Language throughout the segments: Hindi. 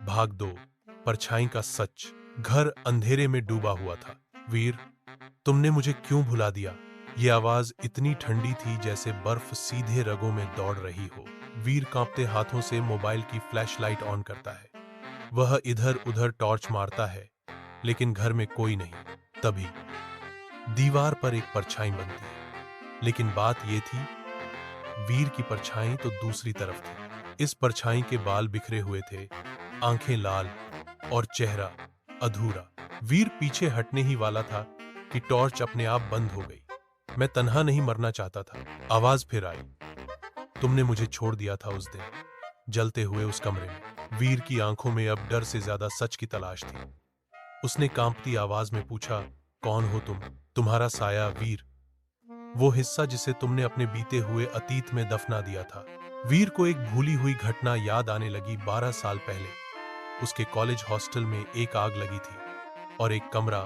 भाग 2। परछाई का सच। घर अंधेरे में डूबा हुआ था। वीर, तुमने मुझे क्यों भुला दिया? ये आवाज इतनी ठंडी थी जैसे बर्फ सीधे रगों में दौड़ रही हो। वीर कांपते हाथों से मोबाइल की फ्लैशलाइट ऑन करता है। वह इधर उधर टॉर्च मारता है, लेकिन घर में कोई नहीं। तभी दीवार पर एक परछाई बनती है। लेकिन बात यह थी, वीर की परछाई तो दूसरी तरफ थी। इस परछाई के बाल बिखरे हुए थे, आंखें लाल और चेहरा अधूरा। वीर पीछे हटने ही वाला था कि टॉर्च अपने आप बंद हो गई। मैं तन्हा नहीं मरना चाहता था। आवाज फिर आई, तुमने मुझे छोड़ दिया था उस दिन, जलते हुए उस कमरे में। वीर की आंखों में अब डर से ज्यादा सच की तलाश थी। उसने कांपती आवाज में पूछा, कौन हो तुम? तुम्हारा साया वीर, वो हिस्सा जिसे तुमने अपने बीते हुए अतीत में दफना दिया था। वीर को एक भूली हुई घटना याद आने लगी। 12 साल पहले उसके कॉलेज हॉस्टल में एक आग लगी थी और एक कमरा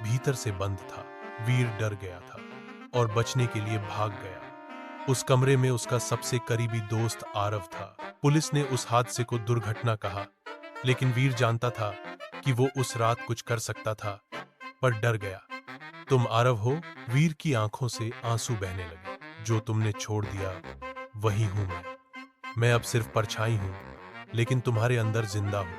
भीतर से बंद था। वीर डर गया था और बचने के लिए भाग गया। उस कमरे में उसका सबसे करीबी दोस्त आरव था। पुलिस ने उस हादसे को दुर्घटना कहा, लेकिन वीर जानता था कि वो उस रात कुछ कर सकता था, पर डर गया। तुम आरव हो? वीर की आंखों से आंसू बहने लगे। जो तुमने छोड़ दिया वही हूं मैं। मैं अब सिर्फ परछाई हूं, लेकिन तुम्हारे अंदर जिंदा हूं,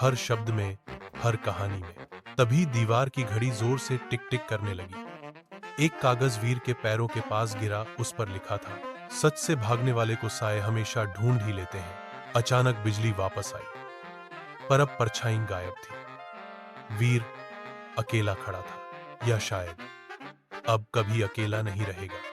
हर शब्द में, हर कहानी में। तभी दीवार की घड़ी जोर से टिक टिक करने लगी। एक कागज वीर के पैरों के पास गिरा। उस पर लिखा था, सच से भागने वाले को साए हमेशा ढूंढ ही लेते हैं। अचानक बिजली वापस आई, पर अब परछाई गायब थी। वीर अकेला खड़ा था, या शायद अब कभी अकेला नहीं रहेगा।